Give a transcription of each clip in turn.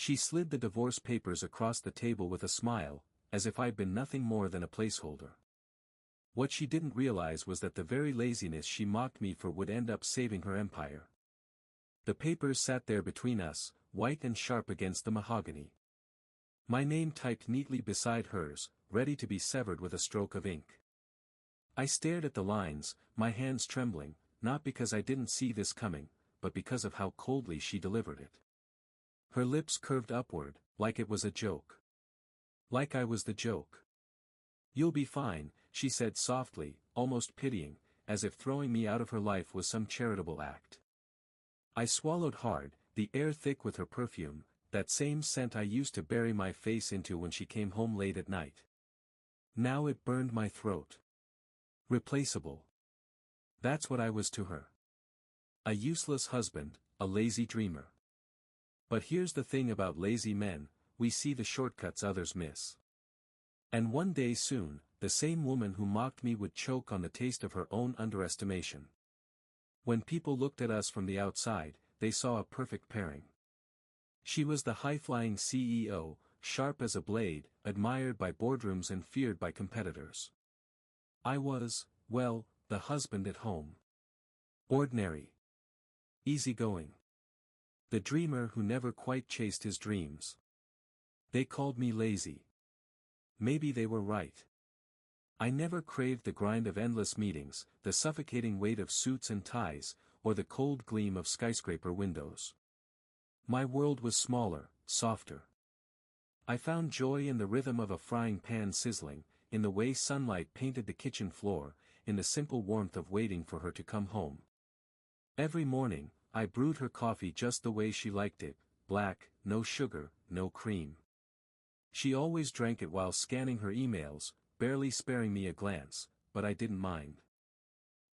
She slid the divorce papers across the table with a smile, as if I'd been nothing more than a placeholder. What she didn't realize was that the very laziness she mocked me for would end up saving her empire. The papers sat there between us, white and sharp against the mahogany. My name typed neatly beside hers, ready to be severed with a stroke of ink. I stared at the lines, my hands trembling, not because I didn't see this coming, but because of how coldly she delivered it. Her lips curved upward, like it was a joke. Like I was the joke. "You'll be fine," she said softly, almost pitying, as if throwing me out of her life was some charitable act. I swallowed hard, the air thick with her perfume, that same scent I used to bury my face into when she came home late at night. Now it burned my throat. Replaceable. That's what I was to her. A useless husband, a lazy dreamer. But here's the thing about lazy men, we see the shortcuts others miss. And one day soon, the same woman who mocked me would choke on the taste of her own underestimation. When people looked at us from the outside, they saw a perfect pairing. She was the high-flying CEO, sharp as a blade, admired by boardrooms and feared by competitors. I was, well, the husband at home. Ordinary. Easygoing. The dreamer who never quite chased his dreams. They called me lazy. Maybe they were right. I never craved the grind of endless meetings, the suffocating weight of suits and ties, or the cold gleam of skyscraper windows. My world was smaller, softer. I found joy in the rhythm of a frying pan sizzling, in the way sunlight painted the kitchen floor, in the simple warmth of waiting for her to come home. Every morning, I brewed her coffee just the way she liked it, black, no sugar, no cream. She always drank it while scanning her emails, barely sparing me a glance, but I didn't mind.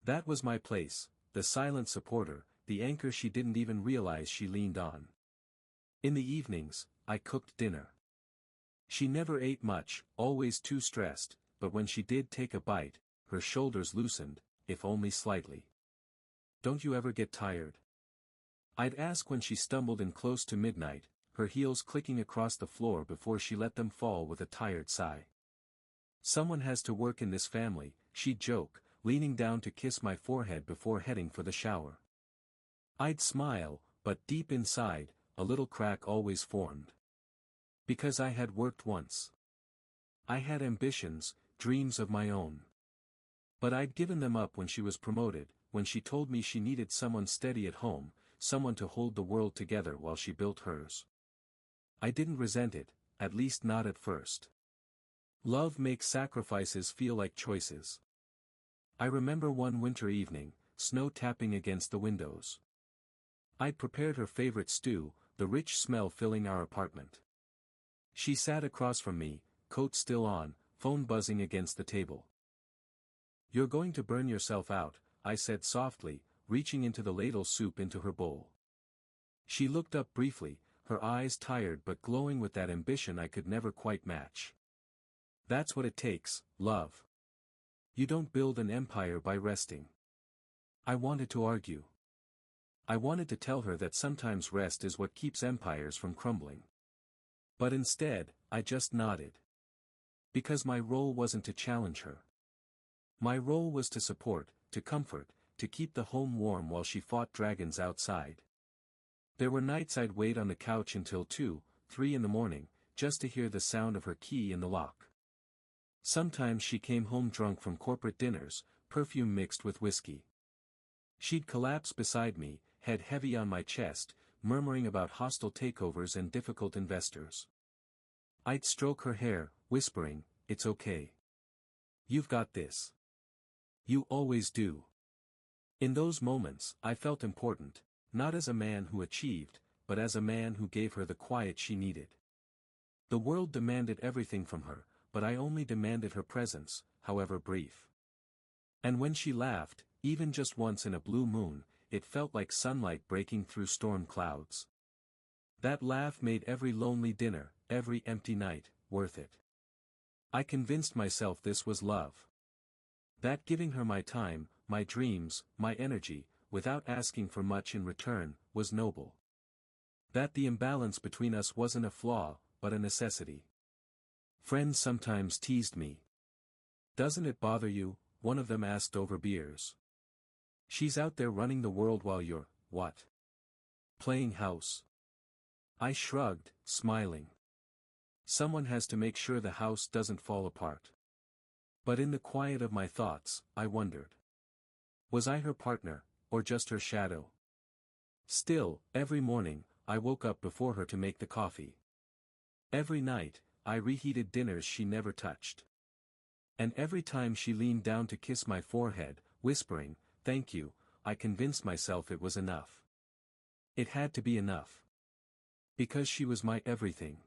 That was my place, the silent supporter, the anchor she didn't even realize she leaned on. In the evenings, I cooked dinner. She never ate much, always too stressed, but when she did take a bite, her shoulders loosened, if only slightly. "Don't you ever get tired?" I'd ask when she stumbled in close to midnight, her heels clicking across the floor before she let them fall with a tired sigh. "Someone has to work in this family," she'd joke, leaning down to kiss my forehead before heading for the shower. I'd smile, but deep inside, a little crack always formed. Because I had worked once. I had ambitions, dreams of my own. But I'd given them up when she was promoted, when she told me she needed someone steady at home, someone to hold the world together while she built hers. I didn't resent it, at least not at first. Love makes sacrifices feel like choices. I remember one winter evening, snow tapping against the windows. I'd prepared her favorite stew, the rich smell filling our apartment. She sat across from me, coat still on, phone buzzing against the table. "You're going to burn yourself out," I said softly, reaching into the ladle soup into her bowl. She looked up briefly, her eyes tired but glowing with that ambition I could never quite match. "That's what it takes, love. You don't build an empire by resting." I wanted to argue. I wanted to tell her that sometimes rest is what keeps empires from crumbling. But instead, I just nodded. Because my role wasn't to challenge her. My role was to support, to comfort, to keep the home warm while she fought dragons outside. There were nights I'd wait on the couch until 2, 3 in the morning, just to hear the sound of her key in the lock. Sometimes she came home drunk from corporate dinners, perfume mixed with whiskey. She'd collapse beside me, head heavy on my chest, murmuring about hostile takeovers and difficult investors. I'd stroke her hair, whispering, "It's okay. You've got this. You always do." In those moments, I felt important, not as a man who achieved, but as a man who gave her the quiet she needed. The world demanded everything from her, but I only demanded her presence, however brief. And when she laughed, even just once in a blue moon, it felt like sunlight breaking through storm clouds. That laugh made every lonely dinner, every empty night, worth it. I convinced myself this was love. That giving her my time, my dreams, my energy, without asking for much in return, was noble. That the imbalance between us wasn't a flaw, but a necessity. Friends sometimes teased me. "Doesn't it bother you?" one of them asked over beers. "She's out there running the world while you're, what? Playing house." I shrugged, smiling. Someone has to make sure the house doesn't fall apart. But in the quiet of my thoughts, I wondered. Was I her partner, or just her shadow? Still, every morning, I woke up before her to make the coffee. Every night, I reheated dinners she never touched. And every time she leaned down to kiss my forehead, whispering, "Thank you," I convinced myself it was enough. It had to be enough. Because she was my everything.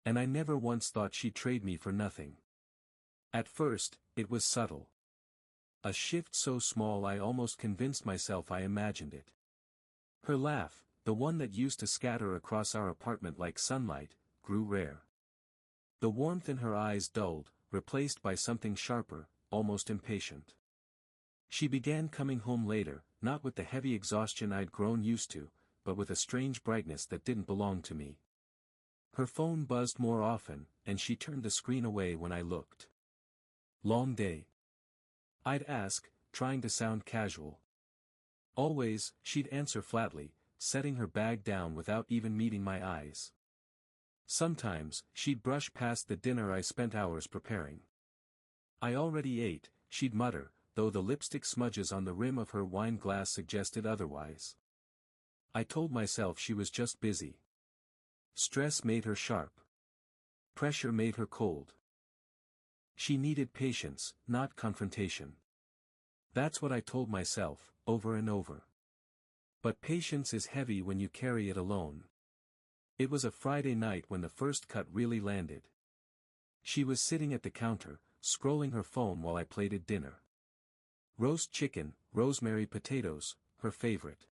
And I never once thought she'd trade me for nothing. At first, it was subtle. A shift so small I almost convinced myself I imagined it. Her laugh, the one that used to scatter across our apartment like sunlight, grew rare. The warmth in her eyes dulled, replaced by something sharper, almost impatient. She began coming home later, not with the heavy exhaustion I'd grown used to, but with a strange brightness that didn't belong to me. Her phone buzzed more often, and she turned the screen away when I looked. "Long day?" I'd ask, trying to sound casual. Always, she'd answer flatly, setting her bag down without even meeting my eyes. Sometimes, she'd brush past the dinner I spent hours preparing. "I already ate," she'd mutter, though the lipstick smudges on the rim of her wine glass suggested otherwise. I told myself she was just busy. Stress made her sharp. Pressure made her cold. She needed patience, not confrontation. That's what I told myself, over and over. But patience is heavy when you carry it alone. It was a Friday night when the first cut really landed. She was sitting at the counter, scrolling her phone while I plated dinner. Roast chicken, rosemary potatoes, her favorite.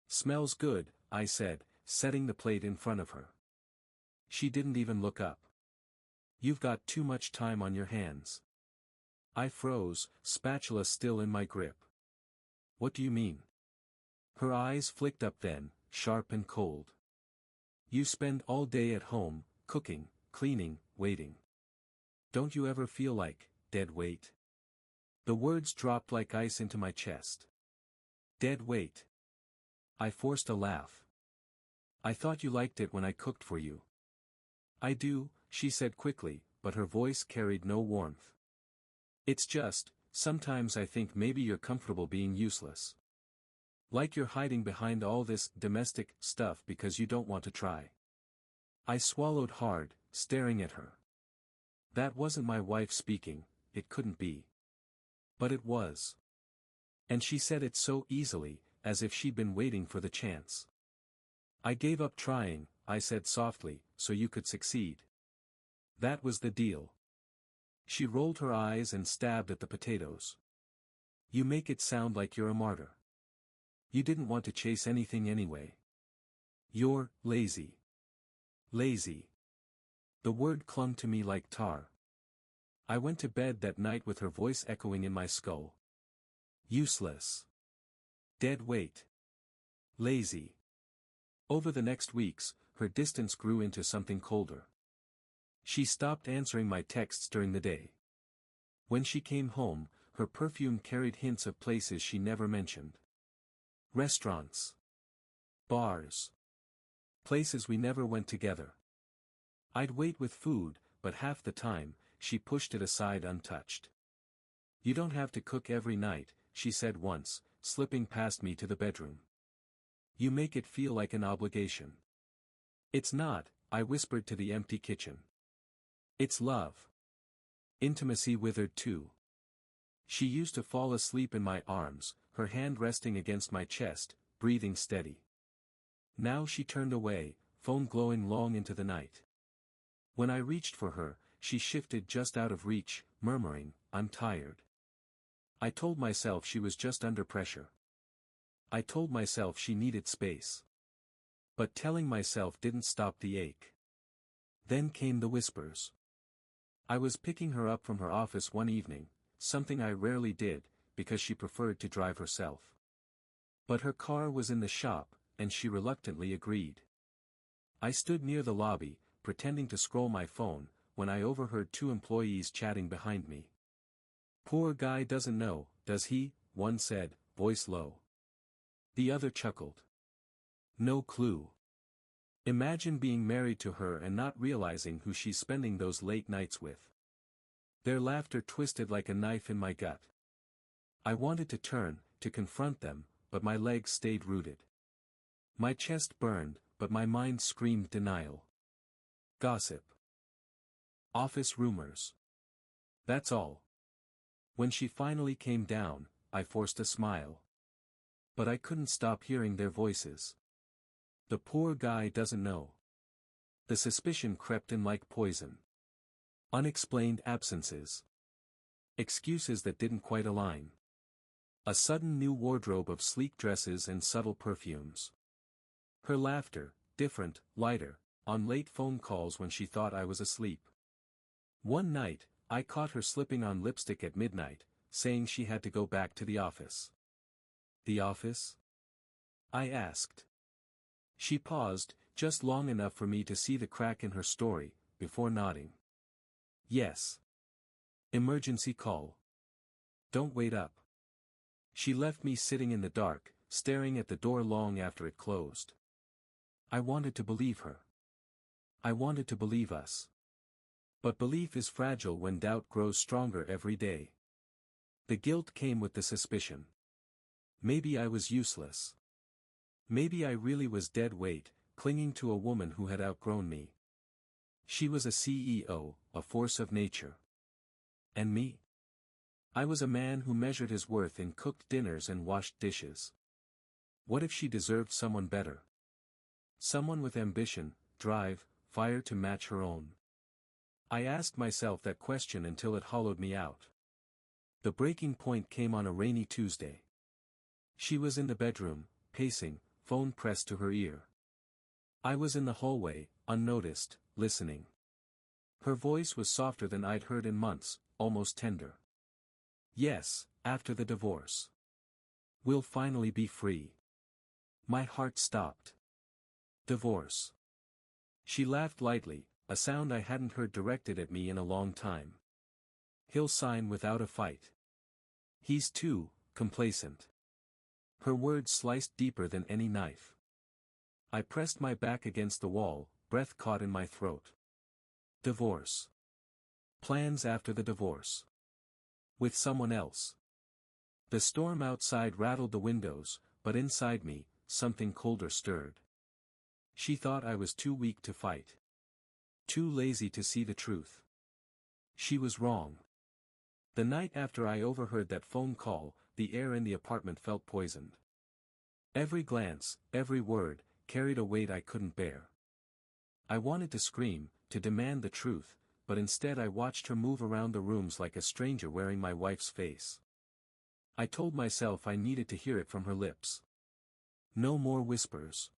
"Smells good," I said, setting the plate in front of her. She didn't even look up. "You've got too much time on your hands." I froze, spatula still in my grip. "What do you mean?" Her eyes flicked up then, sharp and cold. "You spend all day at home, cooking, cleaning, waiting. Don't you ever feel like, dead weight?" The words dropped like ice into my chest. Dead weight. I forced a laugh. "I thought you liked it when I cooked for you." "I do," she said quickly, but her voice carried no warmth. "It's just, sometimes I think maybe you're comfortable being useless. Like you're hiding behind all this domestic stuff because you don't want to try." I swallowed hard, staring at her. That wasn't my wife speaking, it couldn't be. But it was. And she said it so easily, as if she'd been waiting for the chance. "I gave up trying," I said softly, "so you could succeed. That was the deal." She rolled her eyes and stabbed at the potatoes. "You make it sound like you're a martyr. You didn't want to chase anything anyway. You're lazy." Lazy. The word clung to me like tar. I went to bed that night with her voice echoing in my skull. Useless. Dead weight. Lazy. Over the next weeks, her distance grew into something colder. She stopped answering my texts during the day. When she came home, her perfume carried hints of places she never mentioned. Restaurants. Bars. Places we never went together. I'd wait with food, but half the time, she pushed it aside untouched. "You don't have to cook every night," she said once, slipping past me to the bedroom. "You make it feel like an obligation." "It's not," I whispered to the empty kitchen. "It's love." Intimacy withered too. She used to fall asleep in my arms, her hand resting against my chest, breathing steady. Now she turned away, phone glowing long into the night. When I reached for her, she shifted just out of reach, murmuring, "I'm tired." I told myself she was just under pressure. I told myself she needed space. But telling myself didn't stop the ache. Then came the whispers. I was picking her up from her office one evening, something I rarely did, because she preferred to drive herself. But her car was in the shop, and she reluctantly agreed. I stood near the lobby, pretending to scroll my phone, when I overheard two employees chatting behind me. "Poor guy doesn't know, does he?" one said, voice low. The other chuckled. "No clue. Imagine being married to her and not realizing who she's spending those late nights with." Their laughter twisted like a knife in my gut. I wanted to turn, to confront them, but my legs stayed rooted. My chest burned, but my mind screamed denial. Gossip. Office rumors. That's all. When she finally came down, I forced a smile. But I couldn't stop hearing their voices. The poor guy doesn't know. The suspicion crept in like poison. Unexplained absences. Excuses that didn't quite align. A sudden new wardrobe of sleek dresses and subtle perfumes. Her laughter, different, lighter, on late phone calls when she thought I was asleep. One night, I caught her slipping on lipstick at midnight, saying she had to go back to the office. "The office?" I asked. She paused, just long enough for me to see the crack in her story, before nodding. "Yes. Emergency call. Don't wait up." She left me sitting in the dark, staring at the door long after it closed. I wanted to believe her. I wanted to believe us. But belief is fragile when doubt grows stronger every day. The guilt came with the suspicion. Maybe I was useless. Maybe I really was dead weight, clinging to a woman who had outgrown me. She was a CEO, a force of nature. And me? I was a man who measured his worth in cooked dinners and washed dishes. What if she deserved someone better? Someone with ambition, drive, fire to match her own. I asked myself that question until it hollowed me out. The breaking point came on a rainy Tuesday. She was in the bedroom, pacing, phone pressed to her ear. I was in the hallway, unnoticed, listening. Her voice was softer than I'd heard in months, almost tender. "Yes, after the divorce. We'll finally be free." My heart stopped. Divorce. She laughed lightly, a sound I hadn't heard directed at me in a long time. "He'll sign without a fight. He's too complacent." Her words sliced deeper than any knife. I pressed my back against the wall, breath caught in my throat. Divorce. Plans after the divorce. With someone else. The storm outside rattled the windows, but inside me, something colder stirred. She thought I was too weak to fight. Too lazy to see the truth. She was wrong. The night after I overheard that phone call, the air in the apartment felt poisoned. Every glance, every word, carried a weight I couldn't bear. I wanted to scream, to demand the truth, but instead I watched her move around the rooms like a stranger wearing my wife's face. I told myself I needed to hear it from her lips. No more whispers.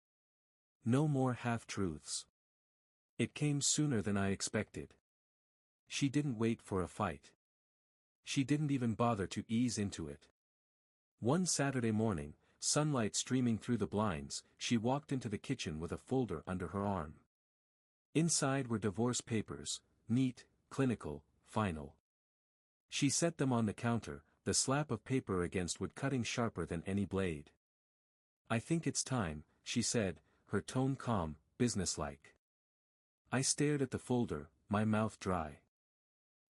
No more half-truths. It came sooner than I expected. She didn't wait for a fight. She didn't even bother to ease into it. One Saturday morning, sunlight streaming through the blinds, she walked into the kitchen with a folder under her arm. Inside were divorce papers, neat, clinical, final. She set them on the counter, the slap of paper against wood cutting sharper than any blade. "I think it's time," she said, her tone calm, businesslike. I stared at the folder, my mouth dry.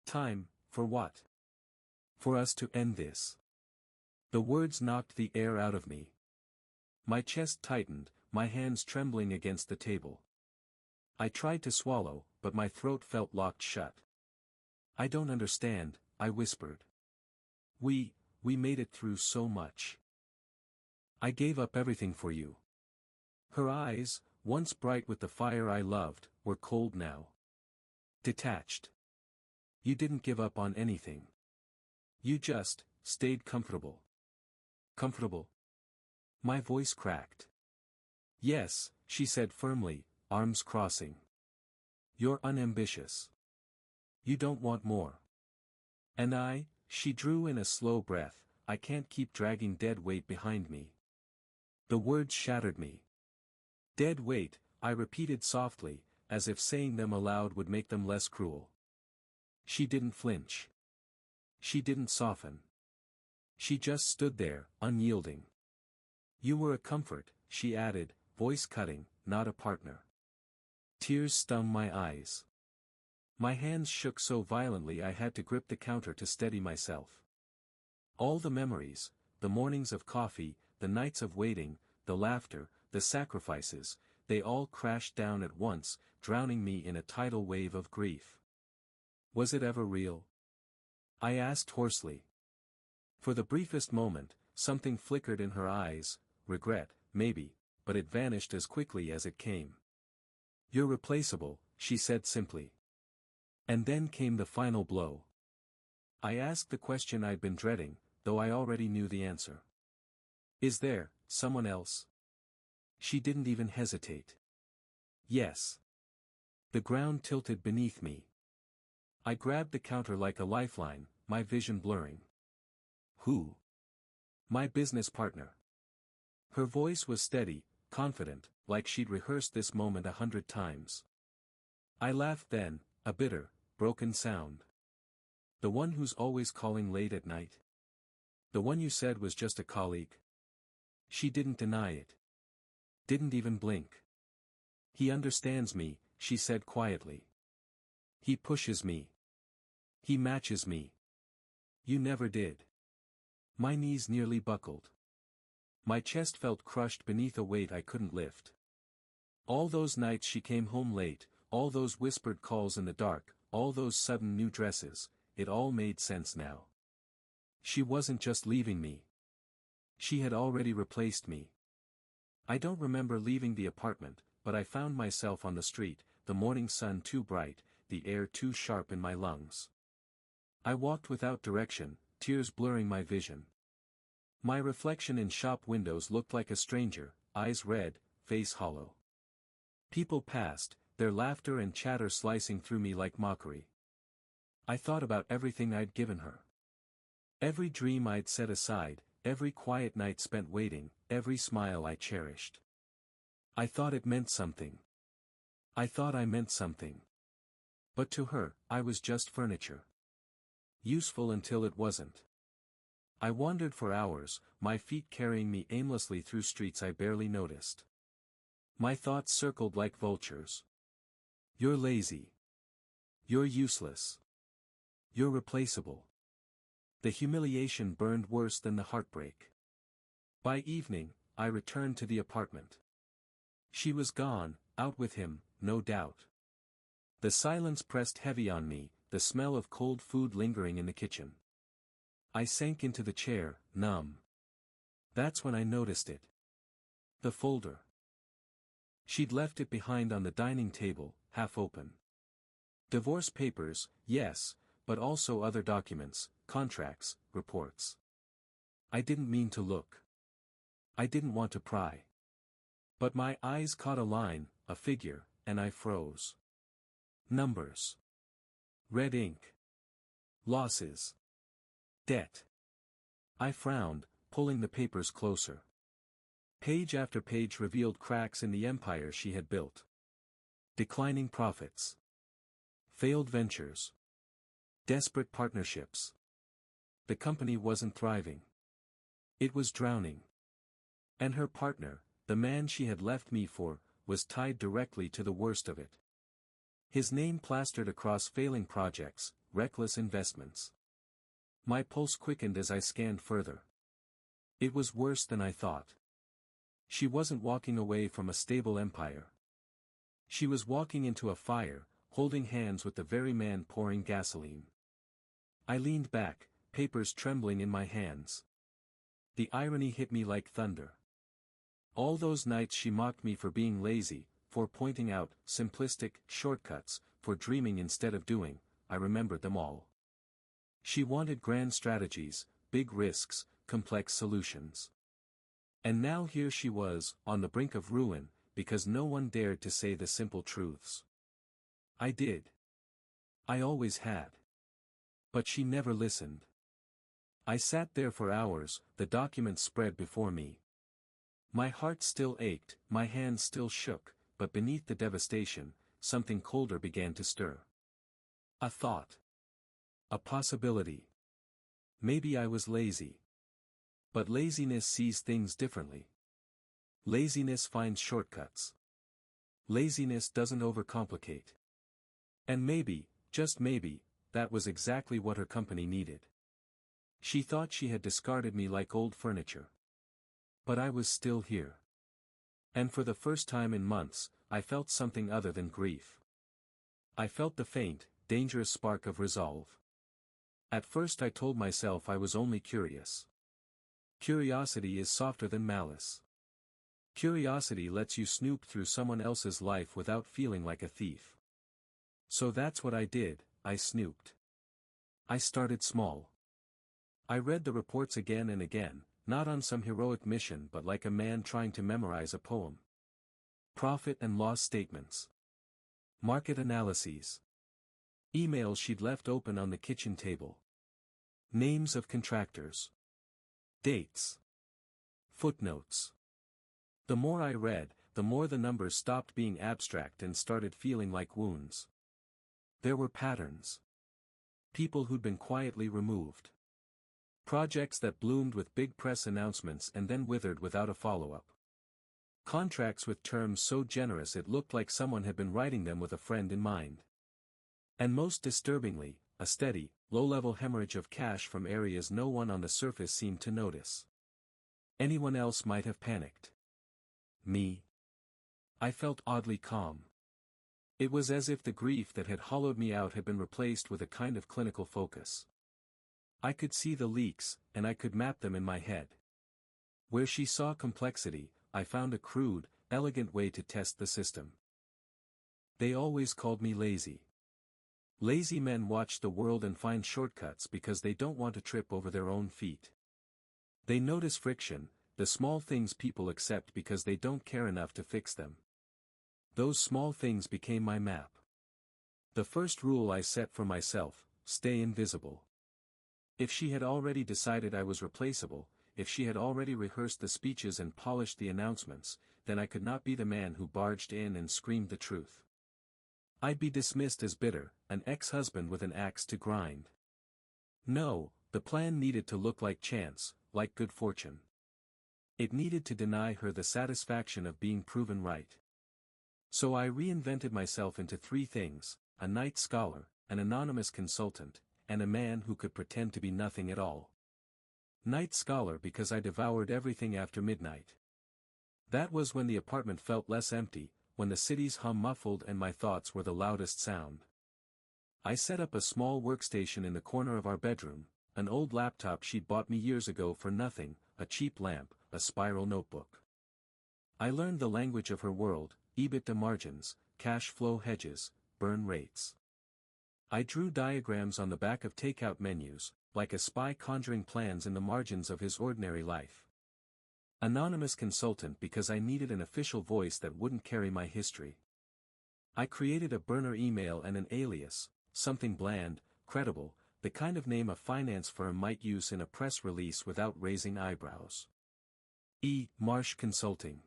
Time, for what? For us to end this. The words knocked the air out of me. My chest tightened, my hands trembling against the table. I tried to swallow, but my throat felt locked shut. "I don't understand," I whispered. We made it through so much. I gave up everything for you." Her eyes, once bright with the fire I loved, were cold now. Detached. "You didn't give up on anything. You just stayed comfortable." "Comfortable?" My voice cracked. "Yes," she said firmly, arms crossing. "You're unambitious. You don't want more. And she drew in a slow breath, "I can't keep dragging dead weight behind me." The words shattered me. Dead weight, I repeated softly, as if saying them aloud would make them less cruel. She didn't flinch. She didn't soften. She just stood there, unyielding. You were a comfort, she added, voice cutting, not a partner. Tears stung my eyes. My hands shook so violently I had to grip the counter to steady myself. All the memories, the mornings of coffee, the nights of waiting, the laughter, the sacrifices, they all crashed down at once, drowning me in a tidal wave of grief. Was it ever real? I asked hoarsely. For the briefest moment, something flickered in her eyes, regret, maybe, but it vanished as quickly as it came. You're replaceable, she said simply. And then came the final blow. I asked the question I'd been dreading, though I already knew the answer. Is there someone else? She didn't even hesitate. Yes. The ground tilted beneath me. I grabbed the counter like a lifeline, my vision blurring. Who? My business partner. Her voice was steady, confident, like she'd rehearsed this moment 100 times. I laughed then, a bitter, broken sound. The one who's always calling late at night? The one you said was just a colleague? She didn't deny it. Didn't even blink. He understands me, she said quietly. He pushes me. He matches me. You never did. My knees nearly buckled. My chest felt crushed beneath a weight I couldn't lift. All those nights she came home late, all those whispered calls in the dark, all those sudden new dresses, it all made sense now. She wasn't just leaving me. She had already replaced me. I don't remember leaving the apartment, but I found myself on the street, the morning sun too bright, the air too sharp in my lungs. I walked without direction, tears blurring my vision. My reflection in shop windows looked like a stranger, eyes red, face hollow. People passed, their laughter and chatter slicing through me like mockery. I thought about everything I'd given her. Every dream I'd set aside, every quiet night spent waiting, every smile I cherished. I thought it meant something. I thought I meant something. But to her, I was just furniture. Useful until it wasn't. I wandered for hours, my feet carrying me aimlessly through streets I barely noticed. My thoughts circled like vultures. You're lazy. You're useless. You're replaceable. The humiliation burned worse than the heartbreak. By evening, I returned to the apartment. She was gone, out with him, no doubt. The silence pressed heavy on me, the smell of cold food lingering in the kitchen. I sank into the chair, numb. That's when I noticed it. The folder. She'd left it behind on the dining table, half open. Divorce papers, yes, but also other documents, contracts, reports. I didn't mean to look. I didn't want to pry. But my eyes caught a line, a figure, and I froze. Numbers. Red ink. Losses. Debt. I frowned, pulling the papers closer. Page after page revealed cracks in the empire she had built. Declining profits. Failed ventures. Desperate partnerships. The company wasn't thriving. It was drowning. And her partner, the man she had left me for, was tied directly to the worst of it. His name plastered across failing projects, reckless investments. My pulse quickened as I scanned further. It was worse than I thought. She wasn't walking away from a stable empire. She was walking into a fire, holding hands with the very man pouring gasoline. I leaned back, papers trembling in my hands. The irony hit me like thunder. All those nights she mocked me for being lazy, for pointing out simplistic shortcuts, for dreaming instead of doing, I remembered them all. She wanted grand strategies, big risks, complex solutions. And now here she was, on the brink of ruin, because no one dared to say the simple truths. I did. I always had. But she never listened. I sat there for hours, the documents spread before me. My heart still ached, my hands still shook, but beneath the devastation, something colder began to stir. A thought. A possibility. Maybe I was lazy. But laziness sees things differently. Laziness finds shortcuts. Laziness doesn't overcomplicate. And maybe, just maybe, that was exactly what her company needed. She thought she had discarded me like old furniture. But I was still here. And for the first time in months, I felt something other than grief. I felt the faint, dangerous spark of resolve. At first I told myself I was only curious. Curiosity is softer than malice. Curiosity lets you snoop through someone else's life without feeling like a thief. So that's what I did, I snooped. I started small. I read the reports again and again, not on some heroic mission but like a man trying to memorize a poem. Profit and loss statements. Market analyses. Emails she'd left open on the kitchen table. Names of contractors. Dates. Footnotes. The more I read, the more the numbers stopped being abstract and started feeling like wounds. There were patterns. People who'd been quietly removed. Projects that bloomed with big press announcements and then withered without a follow-up. Contracts with terms so generous it looked like someone had been writing them with a friend in mind. And most disturbingly, a steady, low-level hemorrhage of cash from areas no one on the surface seemed to notice. Anyone else might have panicked. Me? I felt oddly calm. It was as if the grief that had hollowed me out had been replaced with a kind of clinical focus. I could see the leaks, and I could map them in my head. Where she saw complexity, I found a crude, elegant way to test the system. They always called me lazy. Lazy men watch the world and find shortcuts because they don't want to trip over their own feet. They notice friction, the small things people accept because they don't care enough to fix them. Those small things became my map. The first rule I set for myself: stay invisible. If she had already decided I was replaceable, if she had already rehearsed the speeches and polished the announcements, then I could not be the man who barged in and screamed the truth. I'd be dismissed as bitter, an ex-husband with an axe to grind. No, the plan needed to look like chance, like good fortune. It needed to deny her the satisfaction of being proven right. So I reinvented myself into three things: a night scholar, an anonymous consultant, and a man who could pretend to be nothing at all. Night scholar because I devoured everything after midnight. That was when the apartment felt less empty, when the city's hum muffled and my thoughts were the loudest sound. I set up a small workstation in the corner of our bedroom, an old laptop she'd bought me years ago for nothing, a cheap lamp, a spiral notebook. I learned the language of her world: EBITDA margins, cash flow hedges, burn rates. I drew diagrams on the back of takeout menus, like a spy conjuring plans in the margins of his ordinary life. Anonymous consultant because I needed an official voice that wouldn't carry my history. I created a burner email and an alias, something bland, credible, the kind of name a finance firm might use in a press release without raising eyebrows. Marsh Consulting.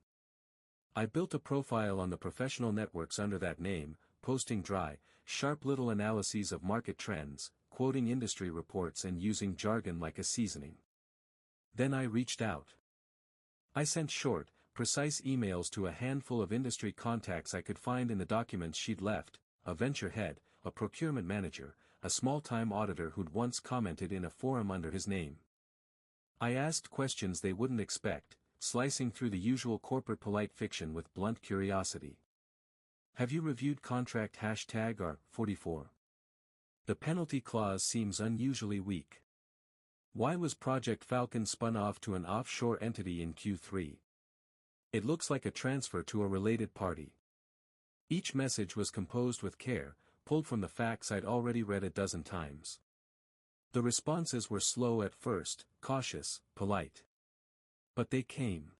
I built a profile on the professional networks under that name, posting dry, sharp little analyses of market trends, quoting industry reports and using jargon like a seasoning. Then I reached out. I sent short, precise emails to a handful of industry contacts I could find in the documents she'd left: a venture head, a procurement manager, a small-time auditor who'd once commented in a forum under his name. I asked questions they wouldn't expect, slicing through the usual corporate polite fiction with blunt curiosity. Have you reviewed contract #R44? The penalty clause seems unusually weak. Why was Project Falcon spun off to an offshore entity in Q3? It looks like a transfer to a related party. Each message was composed with care, pulled from the facts I'd already read a dozen times. The responses were slow at first, cautious, polite. But they came.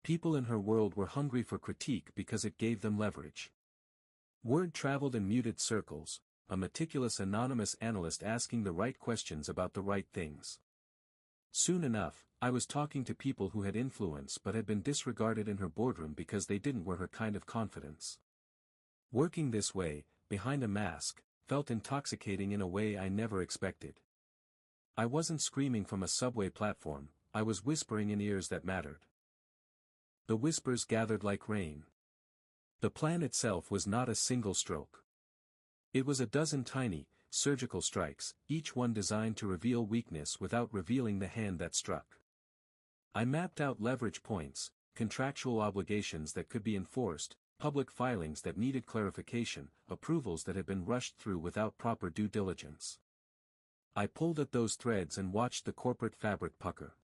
People in her world were hungry for critique because it gave them leverage. Word traveled in muted circles, a meticulous anonymous analyst asking the right questions about the right things. Soon enough, I was talking to people who had influence but had been disregarded in her boardroom because they didn't wear her kind of confidence. Working this way, behind a mask, felt intoxicating in a way I never expected. I wasn't screaming from a subway platform, I was whispering in ears that mattered. The whispers gathered like rain. The plan itself was not a single stroke. It was a dozen tiny, surgical strikes, each one designed to reveal weakness without revealing the hand that struck. I mapped out leverage points, contractual obligations that could be enforced, public filings that needed clarification, approvals that had been rushed through without proper due diligence. I pulled at those threads and watched the corporate fabric pucker.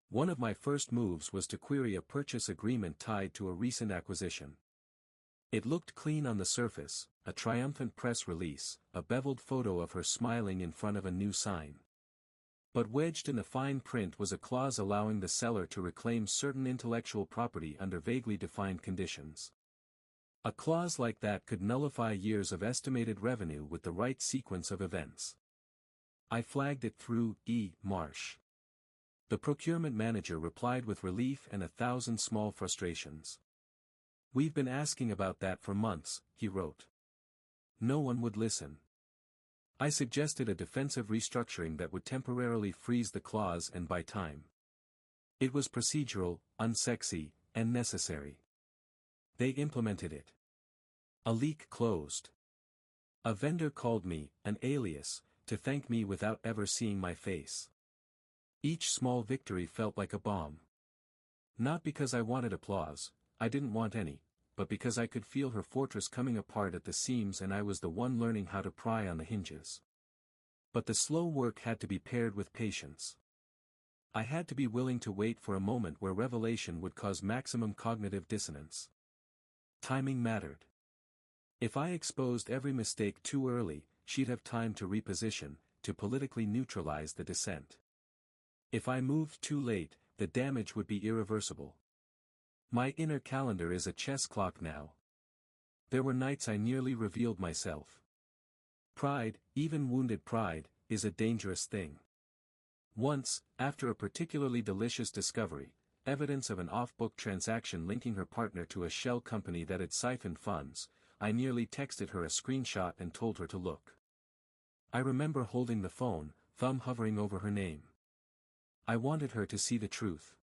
One of my first moves was to query a purchase agreement tied to a recent acquisition. It looked clean on the surface, a triumphant press release, a beveled photo of her smiling in front of a new sign. But wedged in the fine print was a clause allowing the seller to reclaim certain intellectual property under vaguely defined conditions. A clause like that could nullify years of estimated revenue with the right sequence of events. I flagged it through Marsh. The procurement manager replied with relief and 1,000 small frustrations. "We've been asking about that for months," he wrote. No one would listen. I suggested a defensive restructuring that would temporarily freeze the clause and buy time. It was procedural, unsexy, and necessary. They implemented it. A leak closed. A vendor called me, an alias, to thank me without ever seeing my face. Each small victory felt like a bomb. Not because I wanted applause, I didn't want any, but because I could feel her fortress coming apart at the seams and I was the one learning how to pry on the hinges. But the slow work had to be paired with patience. I had to be willing to wait for a moment where revelation would cause maximum cognitive dissonance. Timing mattered. If I exposed every mistake too early, she'd have time to reposition, to politically neutralize the dissent. If I moved too late, the damage would be irreversible. My inner calendar is a chess clock now. There were nights I nearly revealed myself. Pride, even wounded pride, is a dangerous thing. Once, after a particularly delicious discovery, evidence of an off-book transaction linking her partner to a shell company that had siphoned funds, I nearly texted her a screenshot and told her to look. I remember holding the phone, thumb hovering over her name. I wanted her to see the truth.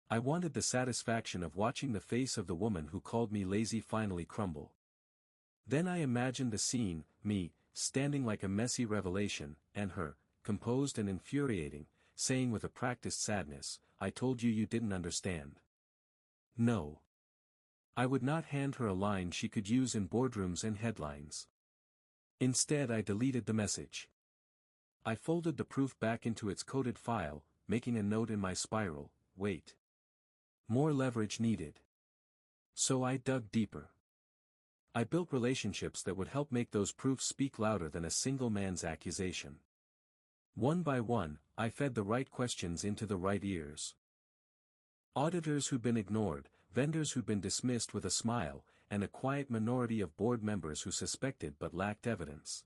I wanted the satisfaction of watching the face of the woman who called me lazy finally crumble. Then I imagined the scene, me, standing like a messy revelation, and her, composed and infuriating, saying with a practiced sadness, "I told you you didn't understand." No. I would not hand her a line she could use in boardrooms and headlines. Instead I deleted the message. I folded the proof back into its coded file, making a note in my spiral, "Wait. More leverage needed." So I dug deeper. I built relationships that would help make those proofs speak louder than a single man's accusation. One by one, I fed the right questions into the right ears. Auditors who'd been ignored, vendors who'd been dismissed with a smile, and a quiet minority of board members who suspected but lacked evidence.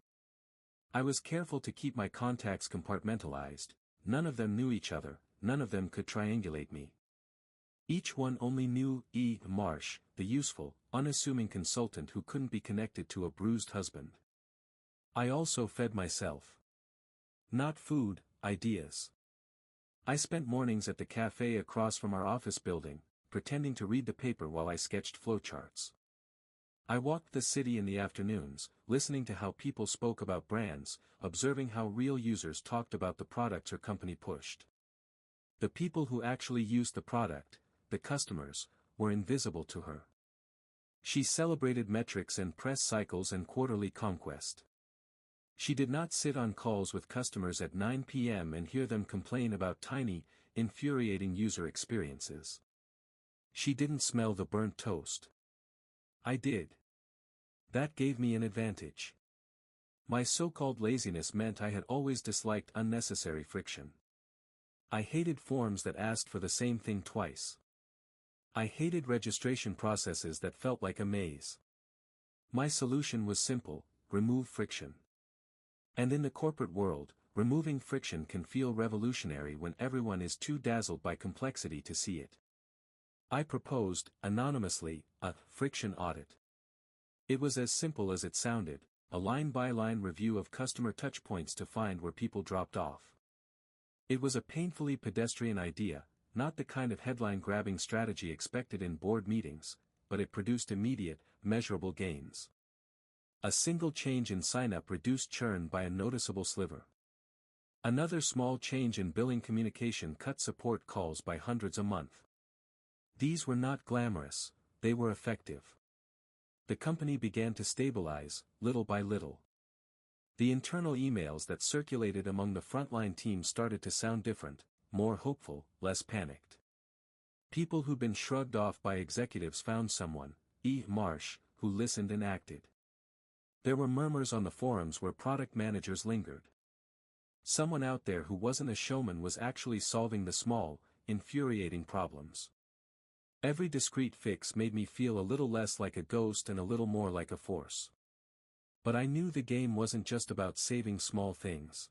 I was careful to keep my contacts compartmentalized. None of them knew each other, none of them could triangulate me. Each one only knew Marsh, the useful, unassuming consultant who couldn't be connected to a bruised husband. I also fed myself. Not food, ideas. I spent mornings at the cafe across from our office building, pretending to read the paper while I sketched flowcharts. I walked the city in the afternoons, listening to how people spoke about brands, observing how real users talked about the products her company pushed. The people who actually used the product, the customers, were invisible to her. She celebrated metrics and press cycles and quarterly conquest. She did not sit on calls with customers at 9 p.m. and hear them complain about tiny, infuriating user experiences. She didn't smell the burnt toast. I did. That gave me an advantage. My so-called laziness meant I had always disliked unnecessary friction. I hated forms that asked for the same thing twice. I hated registration processes that felt like a maze. My solution was simple: remove friction. And in the corporate world, removing friction can feel revolutionary when everyone is too dazzled by complexity to see it. I proposed, anonymously, a friction audit. It was as simple as it sounded, a line-by-line review of customer touchpoints to find where people dropped off. It was a painfully pedestrian idea, not the kind of headline-grabbing strategy expected in board meetings, but it produced immediate, measurable gains. A single change in sign-up reduced churn by a noticeable sliver. Another small change in billing communication cut support calls by hundreds a month. These were not glamorous, they were effective. The company began to stabilize, little by little. The internal emails that circulated among the frontline team started to sound different, more hopeful, less panicked. People who'd been shrugged off by executives found someone, Marsh, who listened and acted. There were murmurs on the forums where product managers lingered. Someone out there who wasn't a showman was actually solving the small, infuriating problems. Every discrete fix made me feel a little less like a ghost and a little more like a force. But I knew the game wasn't just about saving small things.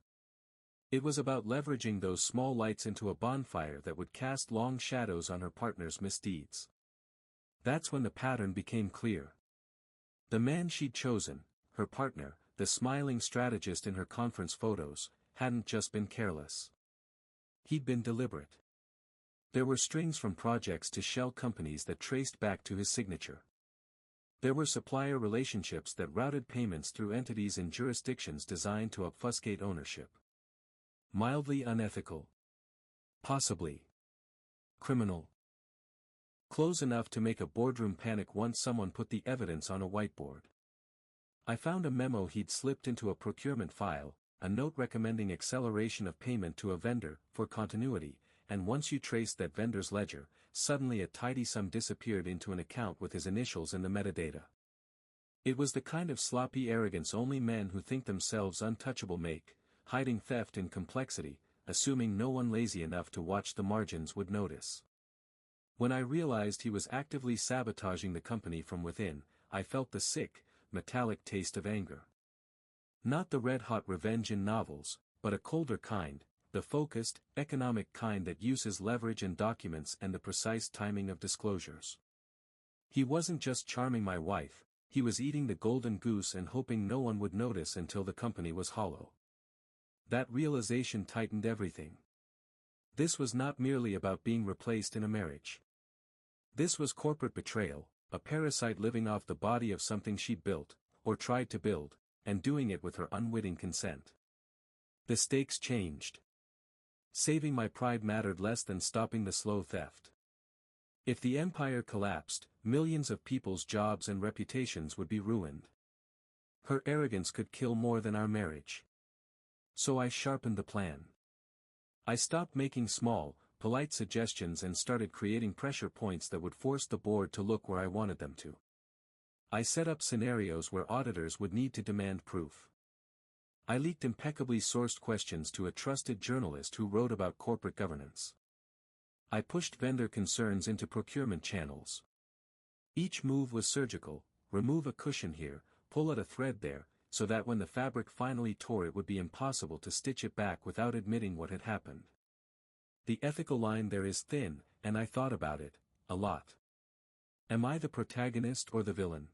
It was about leveraging those small lights into a bonfire that would cast long shadows on her partner's misdeeds. That's when the pattern became clear. The man she'd chosen, her partner, the smiling strategist in her conference photos, hadn't just been careless. He'd been deliberate. There were strings from projects to shell companies that traced back to his signature. There were supplier relationships that routed payments through entities in jurisdictions designed to obfuscate ownership. Mildly unethical. Possibly criminal. Close enough to make a boardroom panic once someone put the evidence on a whiteboard. I found a memo he'd slipped into a procurement file, a note recommending acceleration of payment to a vendor, for continuity, and once you traced that vendor's ledger, suddenly a tidy sum disappeared into an account with his initials in the metadata. It was the kind of sloppy arrogance only men who think themselves untouchable make, hiding theft in complexity, assuming no one lazy enough to watch the margins would notice. When I realized he was actively sabotaging the company from within, I felt the sick, metallic taste of anger. Not the red-hot revenge in novels, but a colder kind, the focused, economic kind that uses leverage and documents and the precise timing of disclosures. He wasn't just charming my wife, he was eating the golden goose and hoping no one would notice until the company was hollow. That realization tightened everything. This was not merely about being replaced in a marriage. This was corporate betrayal, a parasite living off the body of something she'd built, or tried to build, and doing it with her unwitting consent. The stakes changed. Saving my pride mattered less than stopping the slow theft. If the empire collapsed, millions of people's jobs and reputations would be ruined. Her arrogance could kill more than our marriage. So I sharpened the plan. I stopped making small, polite suggestions and started creating pressure points that would force the board to look where I wanted them to. I set up scenarios where auditors would need to demand proof. I leaked impeccably sourced questions to a trusted journalist who wrote about corporate governance. I pushed vendor concerns into procurement channels. Each move was surgical, remove a cushion here, pull at a thread there, so that when the fabric finally tore it would be impossible to stitch it back without admitting what had happened. The ethical line there is thin, and I thought about it, a lot. Am I the protagonist or the villain?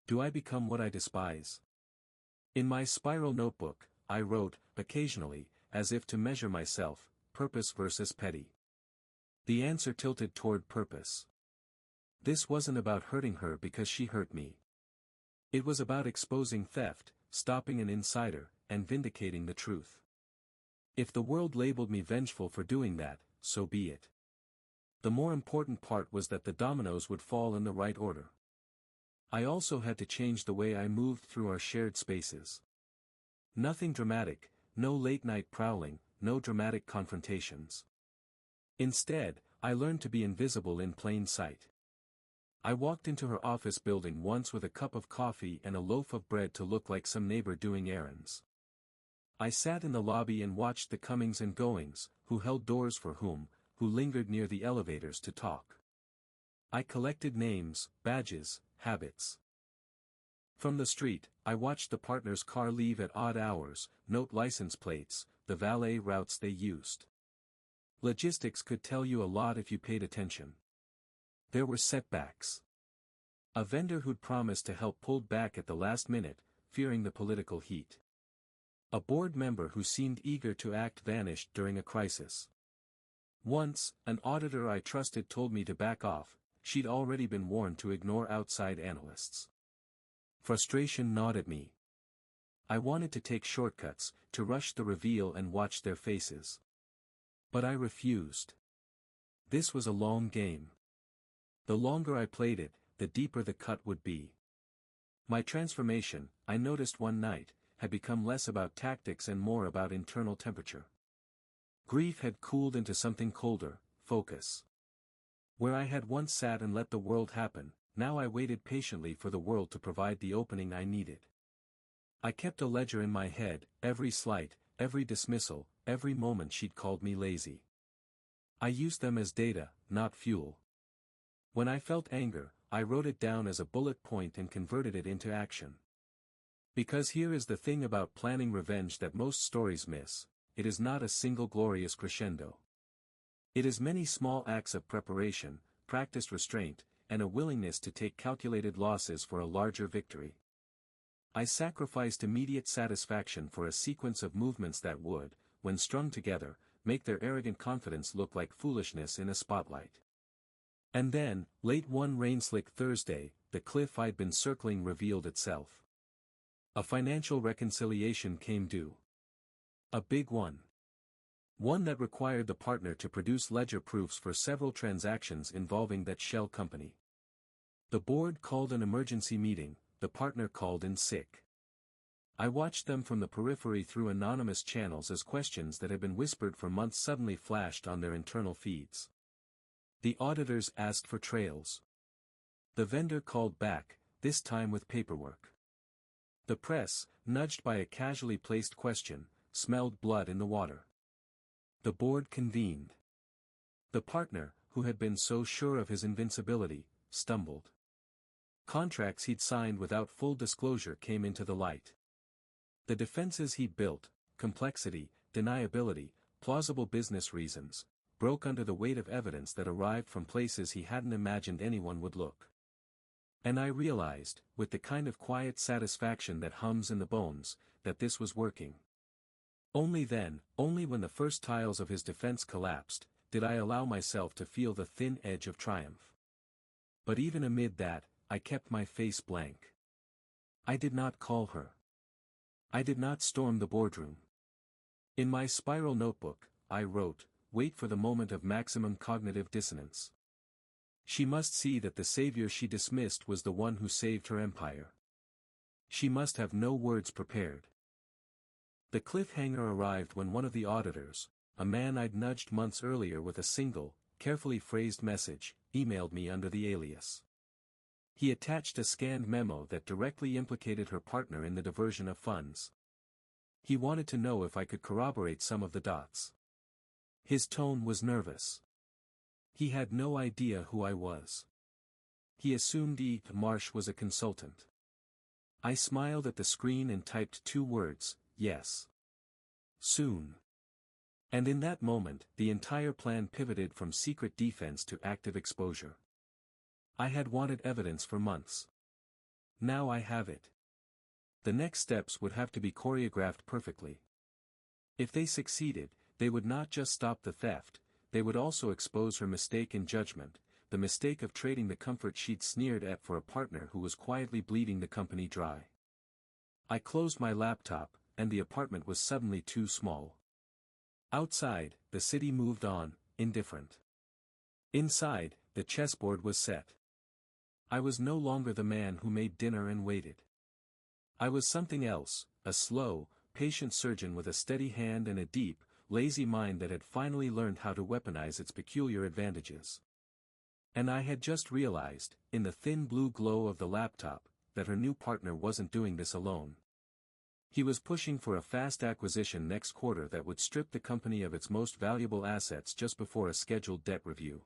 Do I become what I despise? In my spiral notebook, I wrote, occasionally, as if to measure myself, purpose versus petty. The answer tilted toward purpose. This wasn't about hurting her because she hurt me. It was about exposing theft, stopping an insider, and vindicating the truth. If the world labeled me vengeful for doing that, so be it. The more important part was that the dominoes would fall in the right order. I also had to change the way I moved through our shared spaces. Nothing dramatic, no late-night prowling, no dramatic confrontations. Instead, I learned to be invisible in plain sight. I walked into her office building once with a cup of coffee and a loaf of bread to look like some neighbor doing errands. I sat in the lobby and watched the comings and goings, who held doors for whom, who lingered near the elevators to talk. I collected names, badges, habits. From the street, I watched the partner's car leave at odd hours, note license plates, the valet routes they used. Logistics could tell you a lot if you paid attention. There were setbacks. A vendor who'd promised to help pulled back at the last minute, fearing the political heat. A board member who seemed eager to act vanished during a crisis. Once, an auditor I trusted told me to back off. She'd already been warned to ignore outside analysts. Frustration gnawed at me. I wanted to take shortcuts, to rush the reveal and watch their faces. But I refused. This was a long game. The longer I played it, the deeper the cut would be. My transformation, I noticed one night, had become less about tactics and more about internal temperature. Grief had cooled into something colder, focus. Where I had once sat and let the world happen, now I waited patiently for the world to provide the opening I needed. I kept a ledger in my head, every slight, every dismissal, every moment she'd called me lazy. I used them as data, not fuel. When I felt anger, I wrote it down as a bullet point and converted it into action. Because here is the thing about planning revenge that most stories miss, it is not a single glorious crescendo. It is many small acts of preparation, practiced restraint, and a willingness to take calculated losses for a larger victory. I sacrificed immediate satisfaction for a sequence of movements that would, when strung together, make their arrogant confidence look like foolishness in a spotlight. And then, late one rain-slick Thursday, the cliff I'd been circling revealed itself. A financial reconciliation came due. A big one. One that required the partner to produce ledger proofs for several transactions involving that shell company. The board called an emergency meeting, the partner called in sick. I watched them from the periphery through anonymous channels as questions that had been whispered for months suddenly flashed on their internal feeds. The auditors asked for trails. The vendor called back, this time with paperwork. The press, nudged by a casually placed question, smelled blood in the water. The board convened. The partner, who had been so sure of his invincibility, stumbled. Contracts he'd signed without full disclosure came into the light. The defenses he'd built, complexity, deniability, plausible business reasons, broke under the weight of evidence that arrived from places he hadn't imagined anyone would look. And I realized, with the kind of quiet satisfaction that hums in the bones, that this was working. Only then, only when the first tiles of his defense collapsed, did I allow myself to feel the thin edge of triumph. But even amid that, I kept my face blank. I did not call her. I did not storm the boardroom. In my spiral notebook, I wrote, wait for the moment of maximum cognitive dissonance. She must see that the savior she dismissed was the one who saved her empire. She must have no words prepared. The cliffhanger arrived when one of the auditors, a man I'd nudged months earlier with a single, carefully phrased message, emailed me under the alias. He attached a scanned memo that directly implicated her partner in the diversion of funds. He wanted to know if I could corroborate some of the dots. His tone was nervous. He had no idea who I was. He assumed E. Marsh was a consultant. I smiled at the screen and typed 2 words, yes. Soon. And in that moment, the entire plan pivoted from secret defense to active exposure. I had wanted evidence for months. Now I have it. The next steps would have to be choreographed perfectly. If they succeeded, they would not just stop the theft, they would also expose her mistake in judgment, the mistake of trading the comfort she'd sneered at for a partner who was quietly bleeding the company dry. I closed my laptop, and the apartment was suddenly too small. Outside, the city moved on, indifferent. Inside, the chessboard was set. I was no longer the man who made dinner and waited. I was something else, a slow, patient surgeon with a steady hand and a deep, lazy mind that had finally learned how to weaponize its peculiar advantages. And I had just realized, in the thin blue glow of the laptop, that her new partner wasn't doing this alone. He was pushing for a fast acquisition next quarter that would strip the company of its most valuable assets just before a scheduled debt review.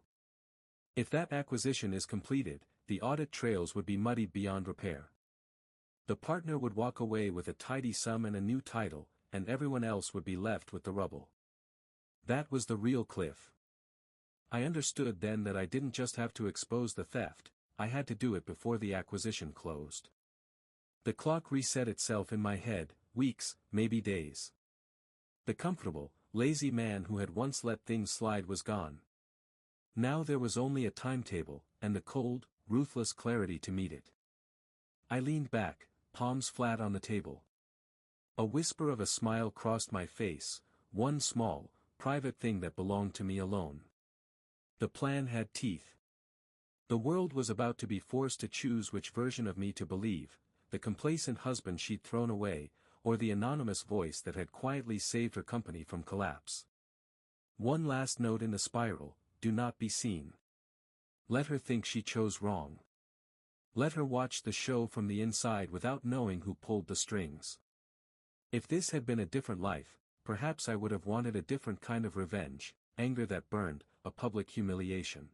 If that acquisition is completed, the audit trails would be muddied beyond repair. The partner would walk away with a tidy sum and a new title, and everyone else would be left with the rubble. That was the real cliff. I understood then that I didn't just have to expose the theft, I had to do it before the acquisition closed. The clock reset itself in my head, weeks, maybe days. The comfortable, lazy man who had once let things slide was gone. Now there was only a timetable, and the cold, ruthless clarity to meet it. I leaned back, palms flat on the table. A whisper of a smile crossed my face, one small, private thing that belonged to me alone. The plan had teeth. The world was about to be forced to choose which version of me to believe, the complacent husband she'd thrown away, or the anonymous voice that had quietly saved her company from collapse. One last note in the spiral: do not be seen. Let her think she chose wrong. Let her watch the show from the inside without knowing who pulled the strings. If this had been a different life, perhaps I would have wanted a different kind of revenge, anger that burned, a public humiliation.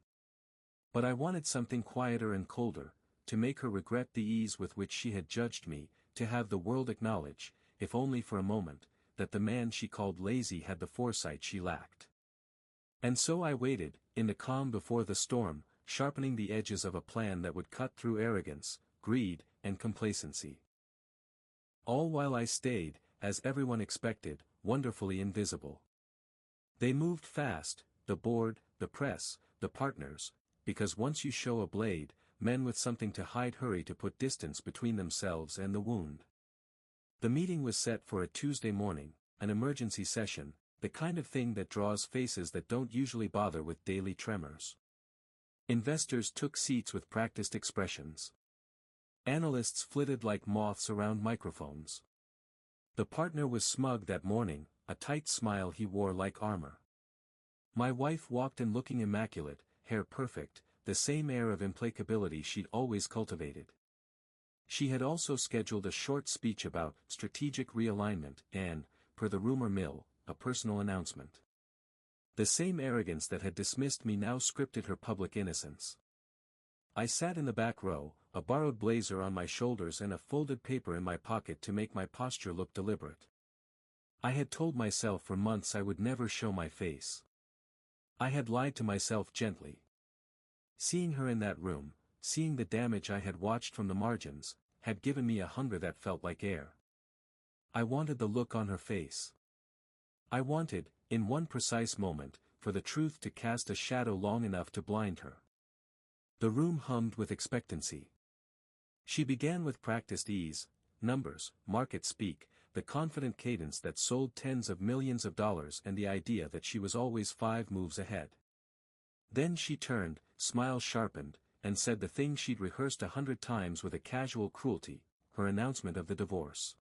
But I wanted something quieter and colder, to make her regret the ease with which she had judged me, to have the world acknowledge, if only for a moment, that the man she called lazy had the foresight she lacked. And so I waited, in the calm before the storm, sharpening the edges of a plan that would cut through arrogance, greed, and complacency. All while I stayed, as everyone expected, wonderfully invisible. They moved fast, the board, the press, the partners, because once you show a blade, men with something to hide hurry to put distance between themselves and the wound. The meeting was set for a Tuesday morning, an emergency session, the kind of thing that draws faces that don't usually bother with daily tremors. Investors took seats with practiced expressions. Analysts flitted like moths around microphones. The partner was smug that morning, a tight smile he wore like armor. My wife walked in looking immaculate, hair perfect, the same air of implacability she'd always cultivated. She had also scheduled a short speech about strategic realignment and, per the rumor mill, a personal announcement. The same arrogance that had dismissed me now scripted her public innocence. I sat in the back row, a borrowed blazer on my shoulders and a folded paper in my pocket to make my posture look deliberate. I had told myself for months I would never show my face. I had lied to myself gently. Seeing her in that room, seeing the damage I had watched from the margins, had given me a hunger that felt like air. I wanted the look on her face. I wanted, in one precise moment, for the truth to cast a shadow long enough to blind her. The room hummed with expectancy. She began with practiced ease, numbers, market speak, the confident cadence that sold tens of millions of dollars and the idea that she was always 5 moves ahead. Then she turned, smile sharpened, and said the thing she'd rehearsed 100 times with a casual cruelty, her announcement of the divorce.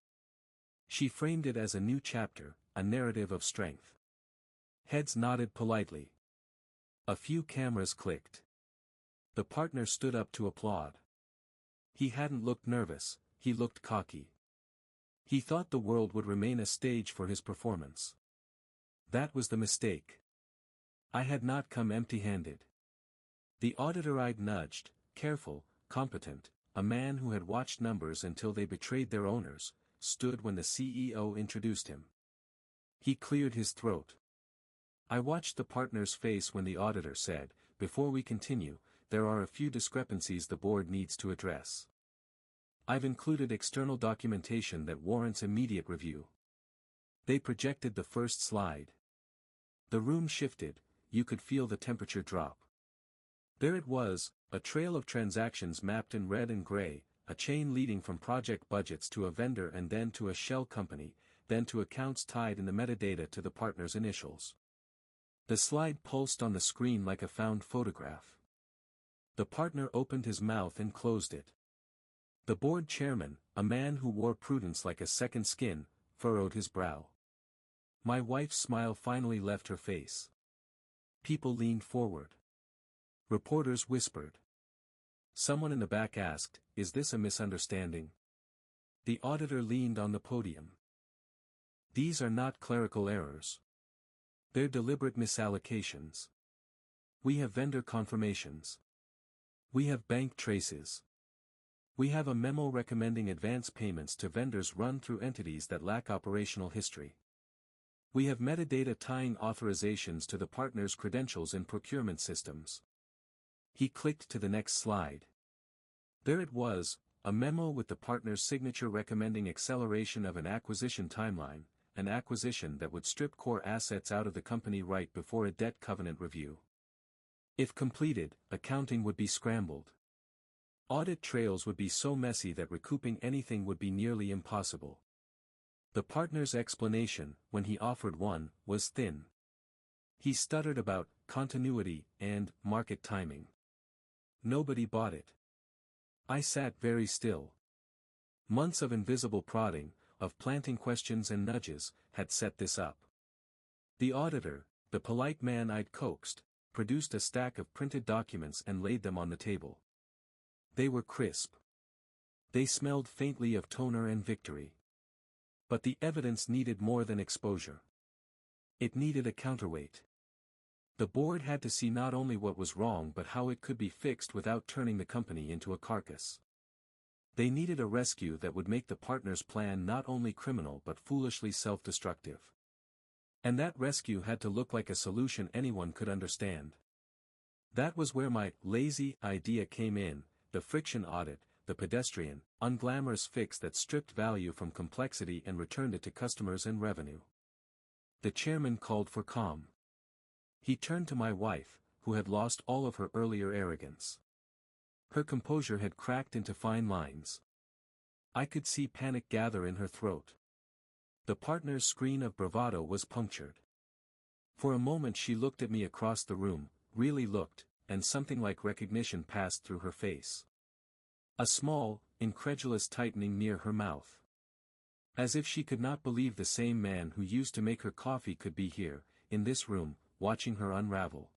She framed it as a new chapter, a narrative of strength. Heads nodded politely. A few cameras clicked. The partner stood up to applaud. He hadn't looked nervous, he looked cocky. He thought the world would remain a stage for his performance. That was the mistake. I had not come empty-handed. The auditor I'd nudged, careful, competent, a man who had watched numbers until they betrayed their owners, stood when the CEO introduced him. He cleared his throat. I watched the partner's face when the auditor said, "Before we continue, there are a few discrepancies the board needs to address. I've included external documentation that warrants immediate review." They projected the first slide. The room shifted, you could feel the temperature drop. There it was, a trail of transactions mapped in red and gray, a chain leading from project budgets to a vendor and then to a shell company, then to accounts tied in the metadata to the partner's initials. The slide pulsed on the screen like a found photograph. The partner opened his mouth and closed it. The board chairman, a man who wore prudence like a second skin, furrowed his brow. My wife's smile finally left her face. People leaned forward. Reporters whispered. Someone in the back asked, "Is this a misunderstanding?" The auditor leaned on the podium. "These are not clerical errors. They're deliberate misallocations. We have vendor confirmations. We have bank traces. We have a memo recommending advance payments to vendors run through entities that lack operational history. We have metadata tying authorizations to the partner's credentials in procurement systems. He clicked to the next slide. There it was, a memo with the partner's signature recommending acceleration of an acquisition timeline, an acquisition that would strip core assets out of the company right before a debt covenant review. If completed, accounting would be scrambled. Audit trails would be so messy that recouping anything would be nearly impossible. The partner's explanation, when he offered one, was thin. He stuttered about continuity and market timing. Nobody bought it. I sat very still. Months of invisible prodding, of planting questions and nudges, had set this up. The auditor, the polite man I'd coaxed, produced a stack of printed documents and laid them on the table. They were crisp. They smelled faintly of toner and victory. But the evidence needed more than exposure. It needed a counterweight. The board had to see not only what was wrong but how it could be fixed without turning the company into a carcass. They needed a rescue that would make the partner's plan not only criminal but foolishly self-destructive. And that rescue had to look like a solution anyone could understand. That was where my lazy idea came in, the friction audit, the pedestrian, unglamorous fix that stripped value from complexity and returned it to customers and revenue. The chairman called for calm. He turned to my wife, who had lost all of her earlier arrogance. Her composure had cracked into fine lines. I could see panic gather in her throat. The partner's screen of bravado was punctured. For a moment she looked at me across the room, really looked, and something like recognition passed through her face. A small, incredulous tightening near her mouth. As if she could not believe the same man who used to make her coffee could be here, in this room, watching her unravel.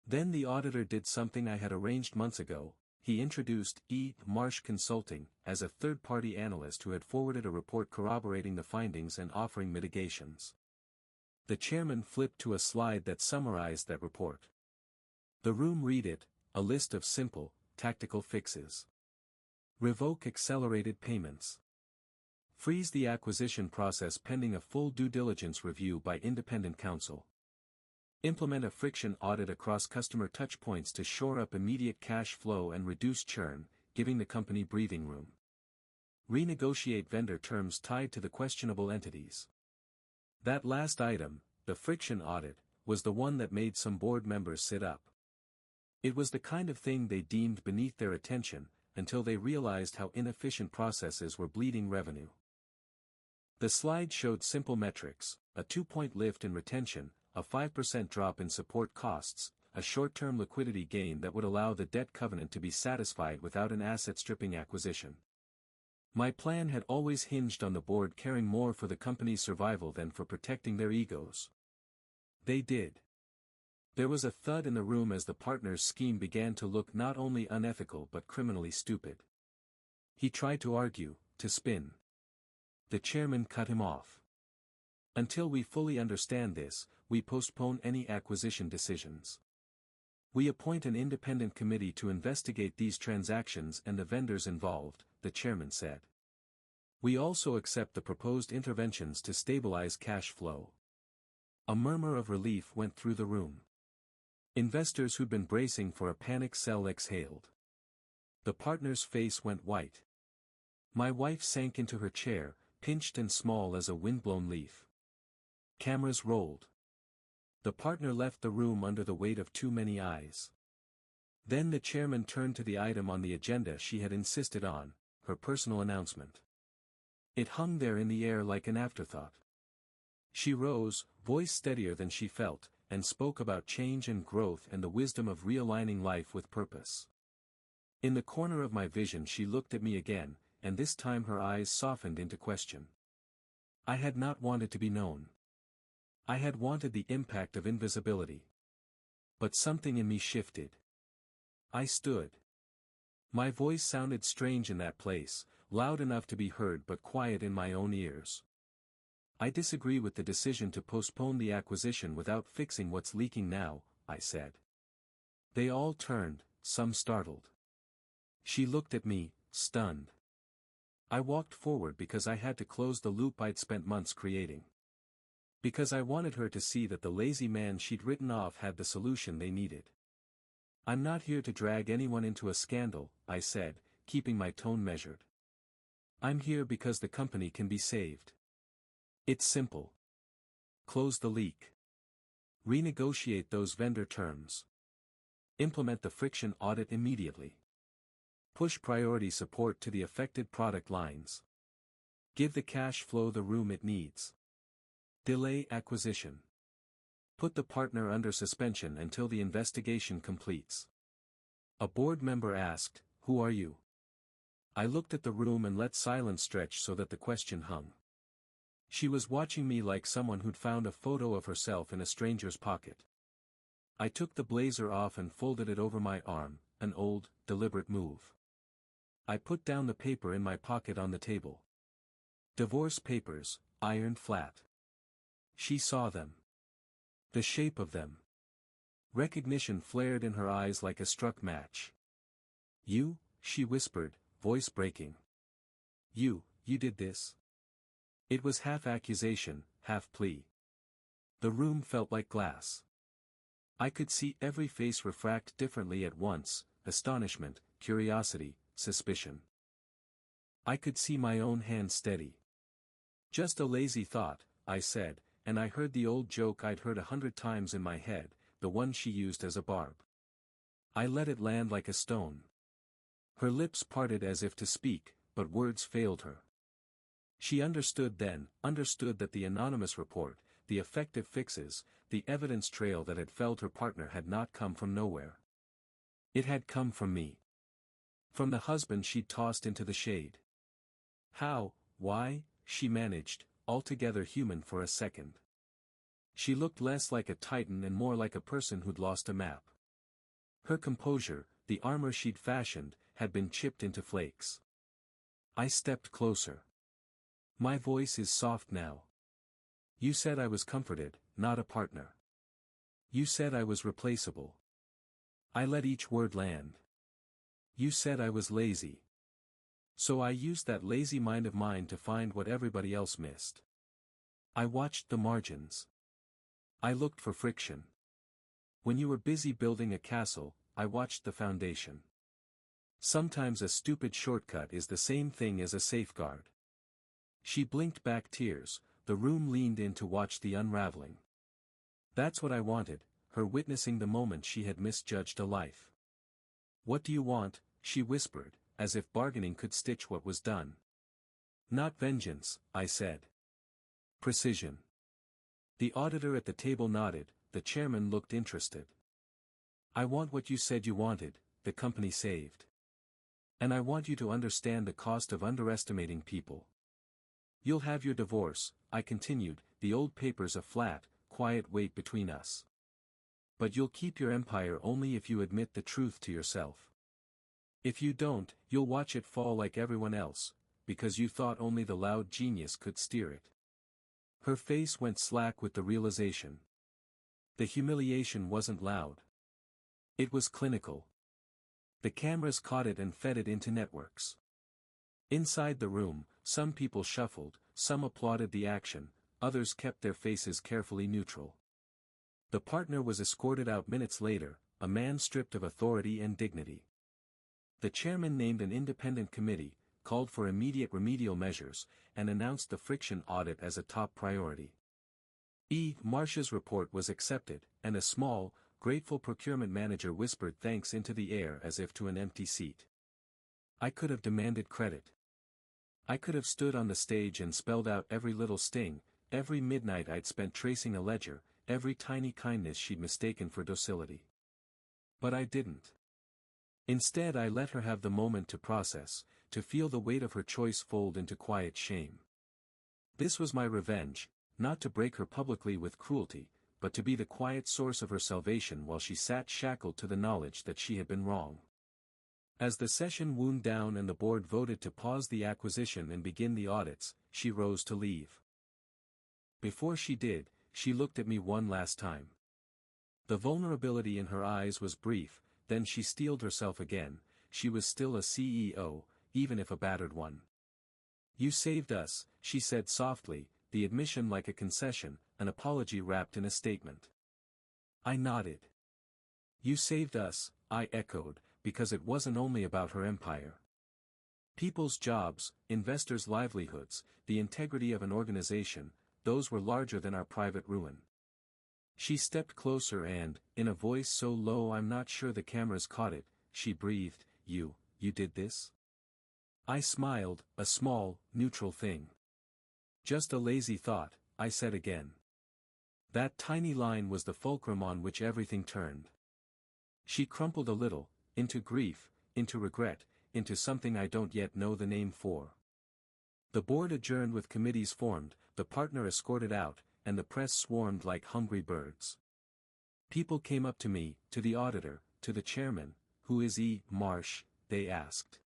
Then the auditor did something I had arranged months ago. He introduced E. Marsh Consulting as a third-party analyst who had forwarded a report corroborating the findings and offering mitigations. The chairman flipped to a slide that summarized that report. The room read it, a list of simple, tactical fixes. Revoke accelerated payments. Freeze the acquisition process pending a full due diligence review by independent counsel. Implement a friction audit across customer touchpoints to shore up immediate cash flow and reduce churn, giving the company breathing room. Renegotiate vendor terms tied to the questionable entities. That last item, the friction audit, was the one that made some board members sit up. It was the kind of thing they deemed beneath their attention, until they realized how inefficient processes were bleeding revenue. The slide showed simple metrics, a 2-point lift in retention, a 5% drop in support costs, a short-term liquidity gain that would allow the debt covenant to be satisfied without an asset-stripping acquisition. My plan had always hinged on the board caring more for the company's survival than for protecting their egos. They did. There was a thud in the room as the partner's scheme began to look not only unethical but criminally stupid. He tried to argue, to spin. The chairman cut him off. Until we fully understand this, we postpone any acquisition decisions. We appoint an independent committee to investigate these transactions and the vendors involved, the chairman said. We also accept the proposed interventions to stabilize cash flow. A murmur of relief went through the room. Investors who'd been bracing for a panic sell exhaled. The partner's face went white. My wife sank into her chair, pinched and small as a windblown leaf. Cameras rolled. The partner left the room under the weight of too many eyes. Then the chairman turned to the item on the agenda she had insisted on, her personal announcement. It hung there in the air like an afterthought. She rose, voice steadier than she felt, and spoke about change and growth and the wisdom of realigning life with purpose. In the corner of my vision she looked at me again, and this time her eyes softened into question. I had not wanted to be known. I had wanted the impact of invisibility. But something in me shifted. I stood. My voice sounded strange in that place, loud enough to be heard but quiet in my own ears. I disagree with the decision to postpone the acquisition without fixing what's leaking now, I said. They all turned, some startled. She looked at me, stunned. I walked forward because I had to close the loop I'd spent months creating. Because I wanted her to see that the lazy man she'd written off had the solution they needed. "I'm not here to drag anyone into a scandal," I said, keeping my tone measured. "I'm here because the company can be saved. It's simple. Close the leak. Renegotiate those vendor terms. Implement the friction audit immediately. Push priority support to the affected product lines. Give the cash flow the room it needs. Delay acquisition. Put the partner under suspension until the investigation completes." A board member asked, "Who are you?" I looked at the room and let silence stretch so that the question hung. She was watching me like someone who'd found a photo of herself in a stranger's pocket. I took the blazer off and folded it over my arm, an old, deliberate move. I put down the paper in my pocket on the table. Divorce papers, ironed flat. She saw them. The shape of them. Recognition flared in her eyes like a struck match. "You," she whispered, voice breaking. You did this?" It was half accusation, half plea. The room felt like glass. I could see every face refract differently at once, astonishment, curiosity, suspicion. I could see my own hand steady. "Just a lazy thought," I said, and I heard the old joke I'd heard 100 times in my head, the one she used as a barb. I let it land like a stone. Her lips parted as if to speak, but words failed her. She understood then, understood that the anonymous report, the effective fixes, the evidence trail that had felled her partner had not come from nowhere. It had come from me. From the husband she'd tossed into the shade. How, why, she managed, altogether human for a second. She looked less like a titan and more like a person who'd lost a map. Her composure, the armor she'd fashioned, had been chipped into flakes. I stepped closer. My voice is soft now. "You said I was comforted, not a partner. You said I was replaceable." I let each word land. "You said I was lazy. So I used that lazy mind of mine to find what everybody else missed. I watched the margins. I looked for friction. When you were busy building a castle, I watched the foundation. Sometimes a stupid shortcut is the same thing as a safeguard." She blinked back tears, the room leaned in to watch the unraveling. That's what I wanted, her witnessing the moment she had misjudged a life. "What do you want?" she whispered, as if bargaining could stitch what was done. "Not vengeance," I said. "Precision." The auditor at the table nodded, the chairman looked interested. "I want what you said you wanted, the company saved. And I want you to understand the cost of underestimating people. You'll have your divorce," I continued, the old papers a flat, quiet weight between us. "But you'll keep your empire only if you admit the truth to yourself. If you don't, you'll watch it fall like everyone else, because you thought only the loud genius could steer it." Her face went slack with the realization. The humiliation wasn't loud. It was clinical. The cameras caught it and fed it into networks. Inside the room, some people shuffled, some applauded the action, others kept their faces carefully neutral. The partner was escorted out minutes later, a man stripped of authority and dignity. The chairman named an independent committee, called for immediate remedial measures, and announced the friction audit as a top priority. Marcia's report was accepted, and a small, grateful procurement manager whispered thanks into the air as if to an empty seat. I could have demanded credit. I could have stood on the stage and spelled out every little sting, every midnight I'd spent tracing a ledger, every tiny kindness she'd mistaken for docility. But I didn't. Instead I let her have the moment to process, to feel the weight of her choice fold into quiet shame. This was my revenge, not to break her publicly with cruelty, but to be the quiet source of her salvation while she sat shackled to the knowledge that she had been wrong. As the session wound down and the board voted to pause the acquisition and begin the audits, she rose to leave. Before she did, she looked at me one last time. The vulnerability in her eyes was brief, then she steeled herself again. She was still a CEO, even if a battered one. You saved us, she said softly, the admission like a concession, an apology wrapped in a statement. I nodded. You saved us, I echoed, because it wasn't only about her empire. People's jobs, investors' livelihoods, the integrity of an organization, those were larger than our private ruin. She stepped closer and, in a voice so low I'm not sure the cameras caught it, she breathed, You did this? I smiled, a small, neutral thing. Just a lazy thought, I said again. That tiny line was the fulcrum on which everything turned. She crumpled a little, into grief, into regret, into something I don't yet know the name for. The board adjourned with committees formed, the partner escorted out, and the press swarmed like hungry birds. People came up to me, to the auditor, to the chairman. Who is E. Marsh? They asked.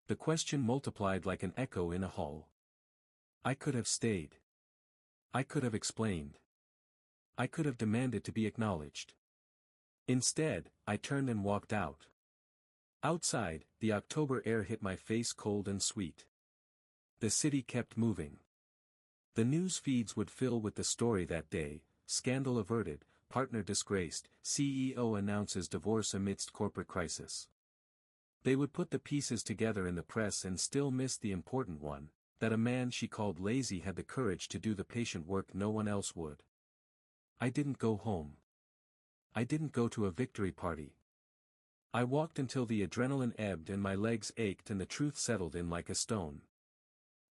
The question multiplied like an echo in a hall. I could have stayed. I could have explained. I could have demanded to be acknowledged. Instead, I turned and walked out. Outside, the October air hit my face cold and sweet. The city kept moving. The news feeds would fill with the story that day: scandal averted, partner disgraced, CEO announces divorce amidst corporate crisis. They would put the pieces together in the press and still miss the important one, that a man she called lazy had the courage to do the patient work no one else would. I didn't go home. I didn't go to a victory party. I walked until the adrenaline ebbed and my legs ached and the truth settled in like a stone.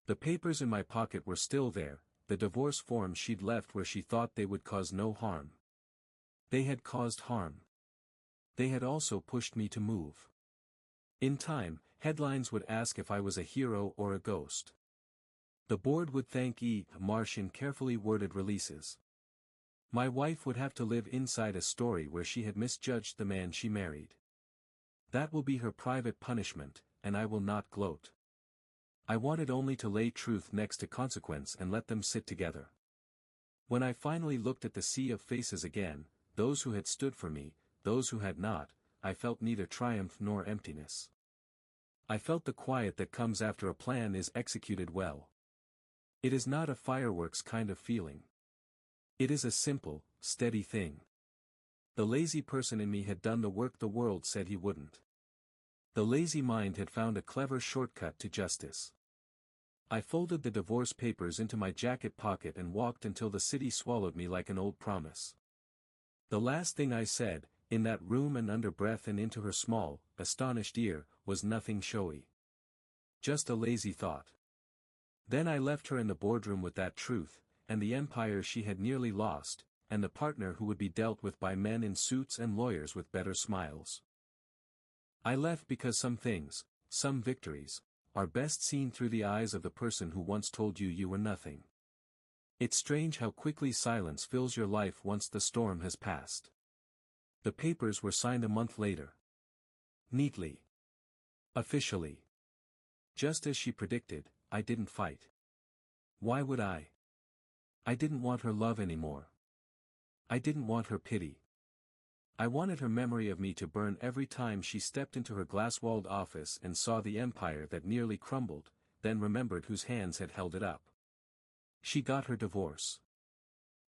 The papers in my pocket were still there, the divorce forms she'd left where she thought they would cause no harm. They had caused harm. They had also pushed me to move. In time, headlines would ask if I was a hero or a ghost. The board would thank E. Marsh in carefully worded releases. My wife would have to live inside a story where she had misjudged the man she married. That will be her private punishment, and I will not gloat. I wanted only to lay truth next to consequence and let them sit together. When I finally looked at the sea of faces again, those who had stood for me, those who had not, I felt neither triumph nor emptiness. I felt the quiet that comes after a plan is executed well. It is not a fireworks kind of feeling. It is a simple, steady thing. The lazy person in me had done the work the world said he wouldn't. The lazy mind had found a clever shortcut to justice. I folded the divorce papers into my jacket pocket and walked until the city swallowed me like an old promise. The last thing I said, in that room and under breath and into her small, astonished ear, was nothing showy. Just a lazy thought. Then I left her in the boardroom with that truth, and the empire she had nearly lost, and the partner who would be dealt with by men in suits and lawyers with better smiles. I left because some things, some victories, are best seen through the eyes of the person who once told you you were nothing. It's strange how quickly silence fills your life once the storm has passed. The papers were signed a month later. Neatly. Officially. Just as she predicted, I didn't fight. Why would I? I didn't want her love anymore. I didn't want her pity. I wanted her memory of me to burn every time she stepped into her glass-walled office and saw the empire that nearly crumbled, then remembered whose hands had held it up. She got her divorce.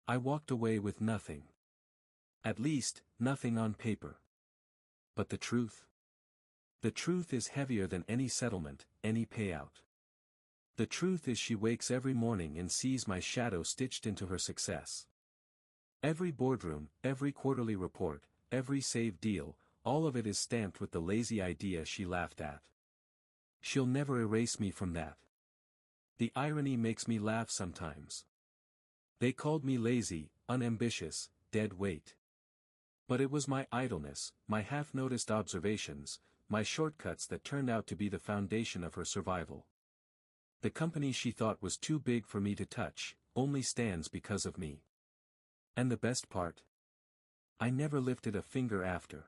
I walked away with nothing. At least, nothing on paper. But the truth? The truth is heavier than any settlement, any payout. The truth is she wakes every morning and sees my shadow stitched into her success. Every boardroom, every quarterly report, every saved deal, all of it is stamped with the lazy idea she laughed at. She'll never erase me from that. The irony makes me laugh sometimes. They called me lazy, unambitious, dead weight. But it was my idleness, my half-noticed observations, my shortcuts that turned out to be the foundation of her survival. The company she thought was too big for me to touch, only stands because of me. And the best part? I never lifted a finger after.